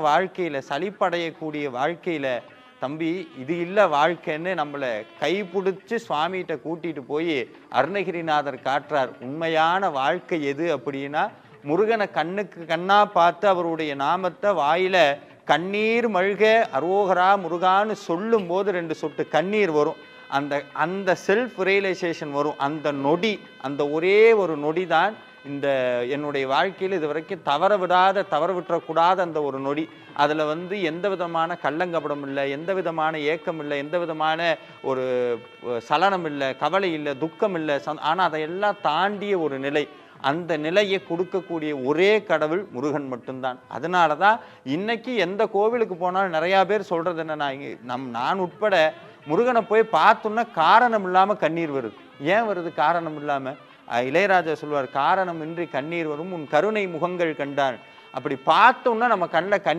வாழ்க்கையில சலிப்படையக்கூடிய வாழ்க்கையில தம்பி இது இல்ல வாழ்க்கைன்னு நம்மளை கைப்பிடிச்சு சுவாமிகிட்ட கூட்டிட்டு போய் அருணகிரிநாதர் காட்டுறார். உண்மையான வாழ்க்கை எது அப்படின்னா முருகனை கண்ணுக்கு கண்ணா பார்த்து அவருடைய நாமத்தை வாயில கண்ணீர் மல்க அரோகரா முருகான்னு சொல்லும் போது 2 சொட்டு கண்ணீர் வரும். அந்த அந்த செல்ஃப் ரியலைசேஷன் வரும். அந்த நொடி, அந்த ஒரே ஒரு நொடி தான் இந்த என்னுடைய வாழ்க்கையில் இது வரைக்கும் தவற விட்டுறக்கூடாத அந்த ஒரு நொடி. அதில் எந்த விதமான கள்ளங்கபடம் இல்லை, எந்த விதமான ஏக்கம் இல்லை, எந்த விதமான ஒரு சலனம் இல்லை, கவலை இல்லை, துக்கம் இல்லை. ஆனால் அதையெல்லாம் தாண்டிய ஒரு நிலை. அந்த நிலையை கொடுக்கக்கூடிய ஒரே கடவுள் முருகன் மட்டும்தான். அதனால தான் இன்னைக்கு எந்த கோவிலுக்கு போனாலும் நிறையா பேர் சொல்கிறது என்னன்னா, நான் உட்பட முருகனை போய் பார்த்தோன்னா காரணம் இல்லாமல் கண்ணீர் வருது. ஏன் வருது காரணம் இல்லாமல்? இளையராஜா சொல்வார், காரணமின்றி கண்ணீர் வரும் உன் கருணை முகங்கள் கண்டான். அப்படி பார்த்தோம்னா நம்ம கண்ணில்